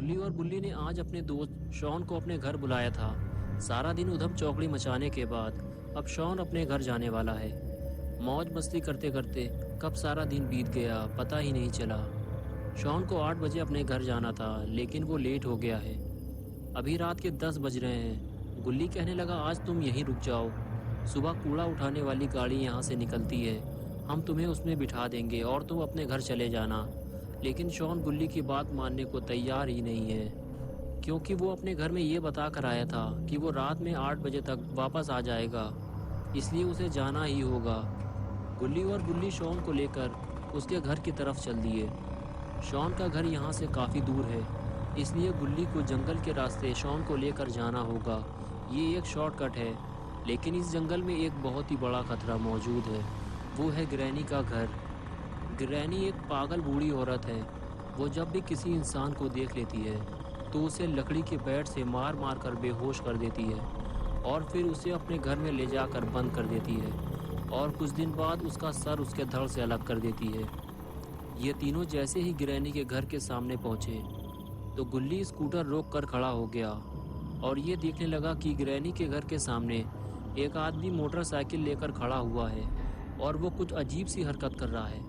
गुल्ली और बुल्ली ने आज अपने दोस्त शॉन को अपने घर बुलाया था। सारा दिन उधम चौकड़ी मचाने के बाद अब शॉन अपने घर जाने वाला है। मौज मस्ती करते करते कब सारा दिन बीत गया पता ही नहीं चला। शॉन को 8 बजे अपने घर जाना था, लेकिन वो लेट हो गया है। अभी रात के 10 बज रहे हैं। गुल्ली कहने लगा, आज तुम यहीं रुक जाओ, सुबह कूड़ा उठाने वाली गाड़ी यहाँ से निकलती है, हम तुम्हें उसमें बिठा देंगे और तुम अपने घर चले जाना। लेकिन शॉन गुल्ली की बात मानने को तैयार ही नहीं है, क्योंकि वो अपने घर में ये बता कर आया था कि वो रात में 8 बजे तक वापस आ जाएगा, इसलिए उसे जाना ही होगा। गुल्ली और बुल्ली शॉन को लेकर उसके घर की तरफ चल दिए। शॉन का घर यहाँ से काफ़ी दूर है, इसलिए गुल्ली को जंगल के रास्ते शॉन को लेकर जाना होगा। ये एक शॉर्टकट है, लेकिन इस जंगल में एक बहुत ही बड़ा खतरा मौजूद है। वो है ग्रैनी का घर। ग्रैनी एक पागल बूढ़ी औरत है। वो जब भी किसी इंसान को देख लेती है तो उसे लकड़ी के बैट से मार मार कर बेहोश कर देती है और फिर उसे अपने घर में ले जाकर बंद कर देती है और कुछ दिन बाद उसका सर उसके धड़ से अलग कर देती है। ये तीनों जैसे ही ग्रैनी के घर के सामने पहुंचे तो गुल्ली स्कूटर रोक कर खड़ा हो गया और ये देखने लगा कि ग्रैनी के घर के सामने एक आदमी मोटरसाइकिल लेकर खड़ा हुआ है और वो कुछ अजीब सी हरकत कर रहा है।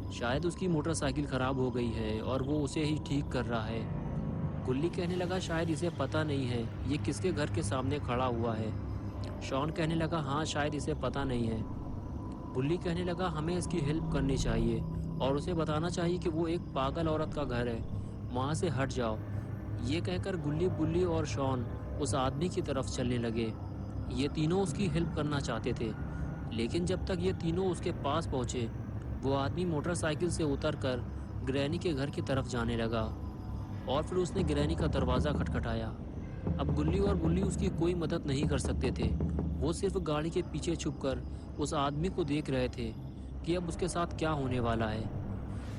शायद उसकी मोटरसाइकिल ख़राब हो गई है और वो उसे ही ठीक कर रहा है। गुल्ली कहने लगा, शायद इसे पता नहीं है ये किसके घर के सामने खड़ा हुआ है। शॉन कहने लगा, हाँ शायद इसे पता नहीं है। गुल्ली कहने लगा, हमें इसकी हेल्प करनी चाहिए और उसे बताना चाहिए कि वो एक पागल औरत का घर है, वहाँ से हट जाओ। ये कहकर गुल्ली, बुल्ली और शॉन उस आदमी की तरफ चलने लगे। ये तीनों उसकी हेल्प करना चाहते थे, लेकिन जब तक ये तीनों उसके पास पहुँचे वो आदमी मोटरसाइकिल से उतरकर ग्रैनी के घर की तरफ जाने लगा और फिर उसने ग्रैनी का दरवाज़ा खटखटाया। अब गुल्ली और बुल्ली उसकी कोई मदद नहीं कर सकते थे। वो सिर्फ गाड़ी के पीछे छुपकर उस आदमी को देख रहे थे कि अब उसके साथ क्या होने वाला है।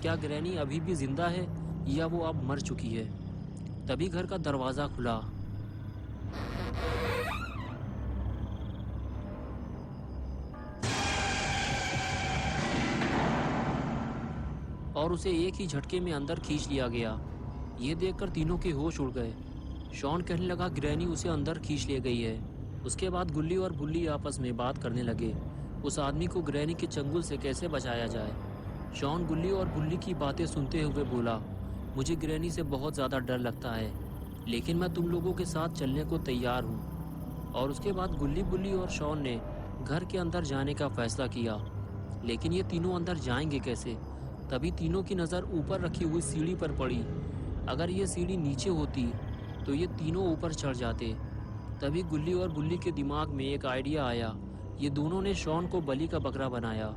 क्या ग्रैनी अभी भी जिंदा है या वो अब मर चुकी है? तभी घर का दरवाज़ा खुला और उसे एक ही झटके में अंदर खींच लिया गया। ये देखकर तीनों के होश उड़ गए। शॉन कहने लगा, ग्रैनी उसे अंदर खींच ले गई है। उसके बाद गुल्ली और बुल्ली आपस में बात करने लगे, उस आदमी को ग्रैनी के चंगुल से कैसे बचाया जाए। शॉन गुल्ली और बुल्ली की बातें सुनते हुए बोला, मुझे ग्रैनी से बहुत ज़्यादा डर लगता है, लेकिन मैं तुम लोगों के साथ चलने को तैयार हूँ। और उसके बाद गुल्ली, बुल्ली और शॉन ने घर के अंदर जाने का फैसला किया, लेकिन ये तीनों अंदर जाएंगे कैसे? तभी तीनों की नज़र ऊपर रखी हुई सीढ़ी पर पड़ी। अगर ये सीढ़ी नीचे होती तो ये तीनों ऊपर चढ़ जाते। तभी गुल्ली और बुल्ली के दिमाग में एक आइडिया आया। ये दोनों ने शॉन को बलि का बकरा बनाया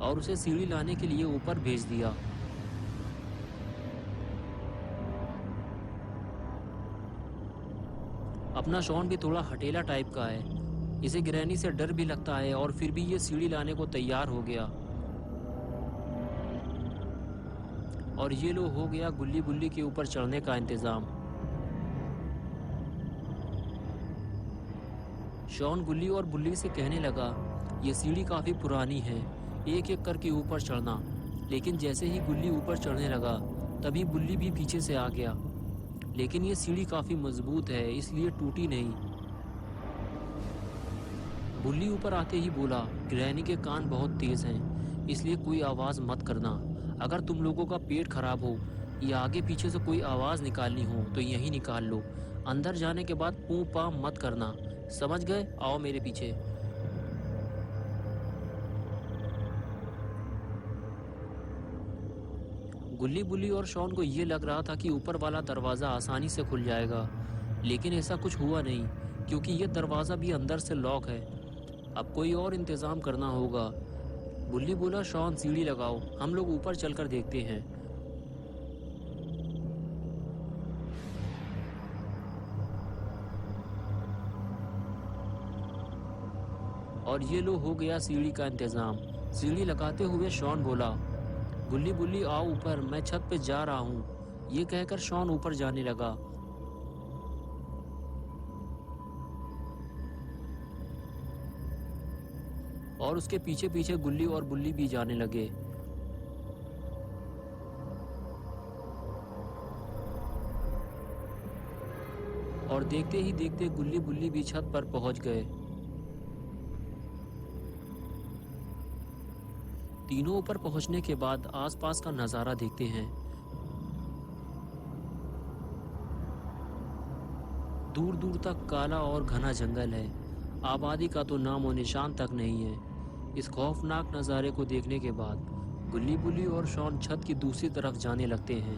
और उसे सीढ़ी लाने के लिए ऊपर भेज दिया। अपना शॉन भी थोड़ा हठेला टाइप का है, इसे ग्रैनी से डर भी लगता है और फिर भी ये सीढ़ी लाने को तैयार हो गया। और ये लो हो गया गुल्ली बुल्ली के ऊपर चढ़ने का इंतज़ाम। शॉन गुल्ली और बुल्ली से कहने लगा, ये सीढ़ी काफ़ी पुरानी है, एक एक करके ऊपर चढ़ना। लेकिन जैसे ही गुल्ली ऊपर चढ़ने लगा तभी बुल्ली भी पीछे से आ गया। लेकिन ये सीढ़ी काफ़ी मजबूत है, इसलिए टूटी नहीं। बुल्ली ऊपर आते ही बोला, ग्रैनी के कान बहुत तेज़ हैं, इसलिए कोई आवाज़ मत करना। अगर तुम लोगों का पेट खराब हो या आगे पीछे से कोई आवाज़ निकालनी हो तो यहीं निकाल लो। अंदर जाने के बाद पू पा मत करना, समझ गए? आओ मेरे पीछे। गुल्ली, बुल्ली और शॉन को ये लग रहा था कि ऊपर वाला दरवाज़ा आसानी से खुल जाएगा, लेकिन ऐसा कुछ हुआ नहीं, क्योंकि ये दरवाज़ा भी अंदर से लॉक है। अब कोई और इंतज़ाम करना होगा। बुल्ली बोला, शॉन सीढ़ी लगाओ, हम लोग ऊपर चलकर देखते हैं। और ये लो हो गया सीढ़ी का इंतज़ाम। सीढ़ी लगाते हुए शॉन बोला, गुल्ली, बुल्ली आओ ऊपर, मैं छत पे जा रहा हूँ। ये कहकर शॉन ऊपर जाने लगा। और उसके पीछे पीछे गुल्ली और बुल्ली भी जाने लगे। और देखते ही देखते गुल्ली बुल्ली भी छत पर पहुंच गए। तीनों ऊपर पहुंचने के बाद आसपास का नज़ारा देखते हैं। दूर दूर तक काला और घना जंगल है। आबादी का तो नामो निशान तक नहीं है। इस खौफनाक नज़ारे को देखने के बाद गुल्ली बुल्ली और शॉन छत की दूसरी तरफ जाने लगते हैं।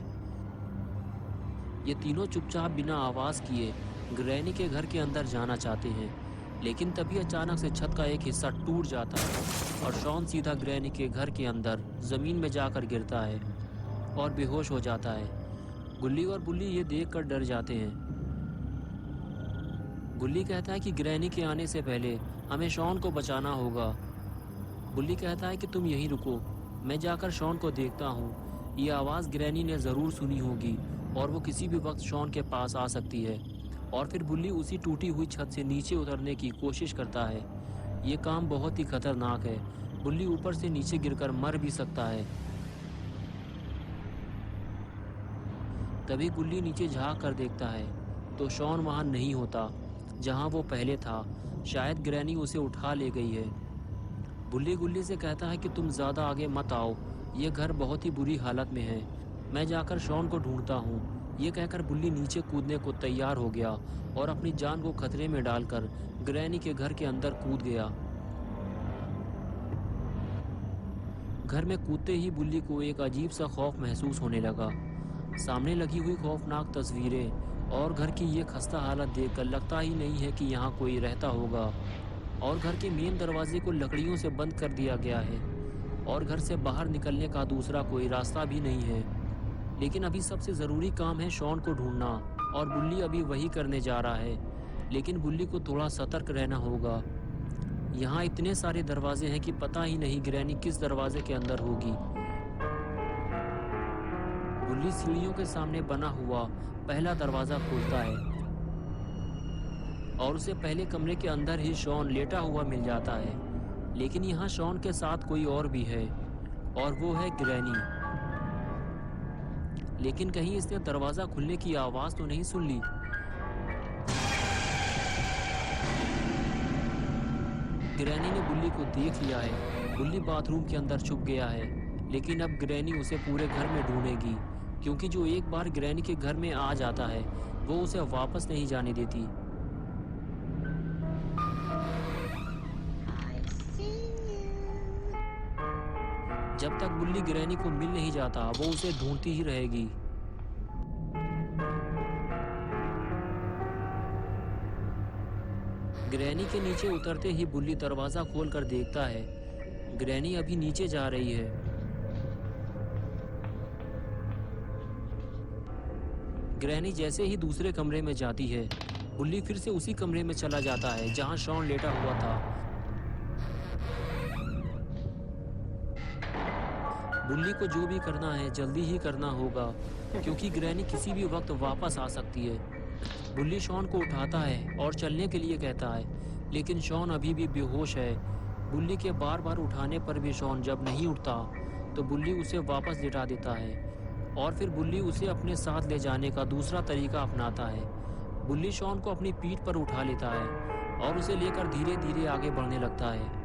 ये तीनों चुपचाप बिना आवाज़ किए ग्रैनी के घर के अंदर जाना चाहते हैं, लेकिन तभी अचानक से छत का एक हिस्सा टूट जाता है और शॉन सीधा ग्रैनी के घर के अंदर ज़मीन में जाकर गिरता है और बेहोश हो जाता है। गुल्ली और बुल्ली ये देखकर डर जाते हैं। गुल्ली कहता है कि ग्रैनी के आने से पहले हमें शॉन को बचाना होगा। बुल्ली कहता है कि तुम यहीं रुको, मैं जाकर शॉन को देखता हूँ। ये आवाज़ ग्रैनी ने ज़रूर सुनी होगी और वो किसी भी वक्त शॉन के पास आ सकती है। और फिर बुल्ली उसी टूटी हुई छत से नीचे उतरने की कोशिश करता है। ये काम बहुत ही खतरनाक है। बुल्ली ऊपर से नीचे गिरकर मर भी सकता है। तभी गुल्ली नीचे झाँक कर देखता है तो शॉन वहाँ नहीं होता जहाँ वो पहले था। शायद ग्रैनी उसे उठा ले गई है। बुल्ली गुल्ली से कहता है कि तुम ज़्यादा आगे मत आओ, ये घर बहुत ही बुरी हालत में है, मैं जाकर शॉन को ढूंढता हूँ। ये कहकर बुल्ली नीचे कूदने को तैयार हो गया और अपनी जान को खतरे में डालकर ग्रैनी के घर के अंदर कूद गया। घर में कूदते ही बुल्ली को एक अजीब सा खौफ महसूस होने लगा। सामने लगी हुई खौफनाक तस्वीरें और घर की ये खस्ता हालत देखकर लगता ही नहीं है कि यहाँ कोई रहता होगा। और घर के मेन दरवाजे को लकड़ियों से बंद कर दिया गया है और घर से बाहर निकलने का दूसरा कोई रास्ता भी नहीं है। लेकिन अभी सबसे ज़रूरी काम है शॉन को ढूंढना और बुल्ली अभी वही करने जा रहा है। लेकिन बुल्ली को थोड़ा सतर्क रहना होगा। यहाँ इतने सारे दरवाजे हैं कि पता ही नहीं ग्रैनी किस दरवाजे के अंदर होगी। बुल्ली सीढ़ियों के सामने बना हुआ पहला दरवाज़ा खोलता है और उसे पहले कमरे के अंदर ही शॉन लेटा हुआ मिल जाता है। लेकिन यहाँ शॉन के साथ कोई और भी है और वो है ग्रैनी। लेकिन कहीं इसने दरवाज़ा खुलने की आवाज़ तो नहीं सुन ली। ग्रैनी ने बुल्ली को देख लिया है। बुल्ली बाथरूम के अंदर छुप गया है, लेकिन अब ग्रैनी उसे पूरे घर में ढूंढेगी, क्योंकि जो एक बार ग्रैनी के घर में आ जाता है वो उसे वापस नहीं जाने देती। जब तक बुल्ली ग्रैनी को मिल नहीं जाता वो उसे ढूंढती ही रहेगी। ग्रैनी के नीचे उतरते ही बुल्ली दरवाजा खोलकर देखता है ग्रैनी अभी नीचे जा रही है। ग्रैनी जैसे ही दूसरे कमरे में जाती है, बुल्ली फिर से उसी कमरे में चला जाता है जहां शॉन लेटा हुआ था। बुल्ली को जो भी करना है जल्दी ही करना होगा, क्योंकि ग्रैनी किसी भी वक्त वापस आ सकती है। बुल्ली शॉन को उठाता है और चलने के लिए कहता है, लेकिन शॉन अभी भी बेहोश है। बुल्ली के बार बार उठाने पर भी शॉन जब नहीं उठता तो बुल्ली उसे वापस लिटा देता है और फिर बुल्ली उसे अपने साथ ले जाने का दूसरा तरीका अपनाता है। बुल्ली शॉन को अपनी पीठ पर उठा लेता है और उसे लेकर धीरे धीरे आगे बढ़ने लगता है।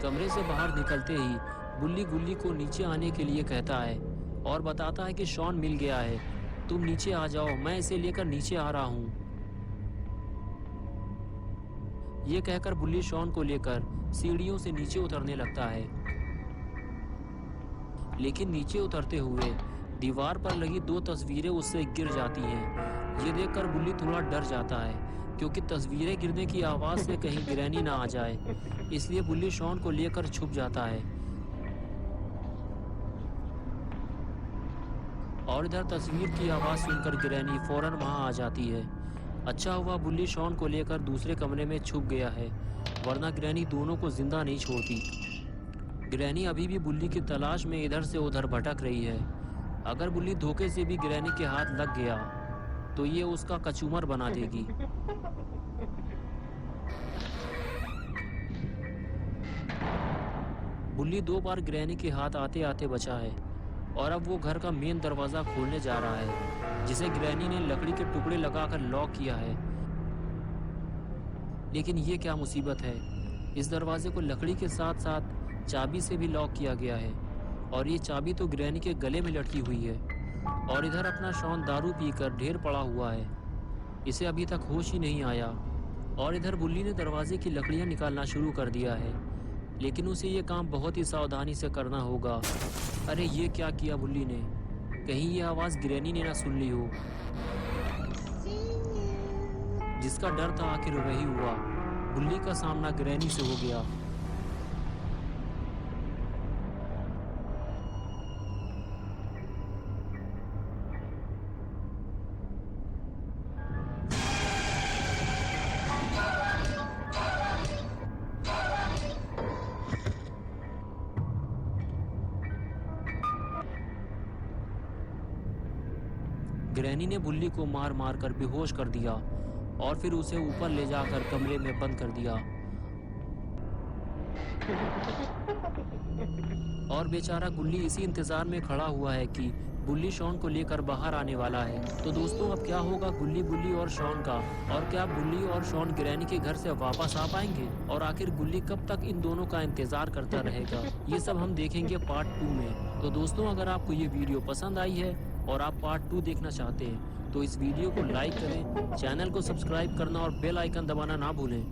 कमरे से बाहर निकलते ही बुल्ली गुल्ली को नीचे आने के लिए कहता है और बताता है कि शॉन मिल गया है, तुम नीचे आ जाओ, मैं इसे लेकर नीचे आ रहा हूँ। ये कहकर बुल्ली शॉन को लेकर सीढ़ियों से नीचे उतरने लगता है। लेकिन नीचे उतरते हुए दीवार पर लगी 2 तस्वीरें उससे गिर जाती हैं। ये देखकर बुल्ली थोड़ा डर जाता है, क्योंकि तस्वीरें गिरने की आवाज़ से कहीं ग्रैनी ना आ जाए। इसलिए बुल्ली शॉन को लेकर छुप जाता है और इधर तस्वीर की आवाज़ सुनकर ग्रैनी फौरन वहां आ जाती है। अच्छा हुआ बुल्ली शॉन को लेकर दूसरे कमरे में छुप गया है, वरना ग्रैनी दोनों को जिंदा नहीं छोड़ती। ग्रैनी अभी भी बुल्ली की तलाश में इधर से उधर भटक रही है। अगर बुल्ली धोखे से भी ग्रैनी के हाथ लग गया तो ये उसका कचूमर बना देगी। बुल्ली 2 बार ग्रैनी के हाथ आते आते बचा है और अब वो घर का मेन दरवाज़ा खोलने जा रहा है, जिसे ग्रैनी ने लकड़ी के टुकड़े लगाकर लॉक किया है। लेकिन ये क्या मुसीबत है, इस दरवाजे को लकड़ी के साथ साथ चाबी से भी लॉक किया गया है और ये चाबी तो ग्रैनी के गले में लटकी हुई है। और इधर अपना शॉन दारू पीकर ढेर पड़ा हुआ है, इसे अभी तक होश ही नहीं आया। और इधर बुल्ली ने दरवाजे की लकड़ियां निकालना शुरू कर दिया है, लेकिन उसे ये काम बहुत ही सावधानी से करना होगा। अरे ये क्या किया बुल्ली ने, कहीं ये आवाज़ ग्रैनी ने ना सुन ली हो। जिसका डर था आखिर वही हुआ, बुल्ली का सामना ग्रैनी से हो गया। ग्रैनी ने बुल्ली को मार मार कर बेहोश कर दिया और फिर उसे ऊपर ले जाकर कमरे में बंद कर दिया। और बेचारा गुल्ली इसी इंतजार में खड़ा हुआ है कि बुल्ली शॉन को लेकर बाहर आने वाला है। तो दोस्तों अब क्या होगा बुल्ली और शॉन का, और क्या बुल्ली और शॉन ग्रैनी के घर से वापस आ पाएंगे, और आखिर गुल्ली कब तक इन दोनों का इंतजार करता रहेगा, ये सब हम देखेंगे पार्ट 2 में। तो दोस्तों अगर आपको ये वीडियो पसंद आई है और आप पार्ट 2 देखना चाहते हैं तो इस वीडियो को लाइक करें, चैनल को सब्सक्राइब करना और बेल आइकन दबाना ना भूलें।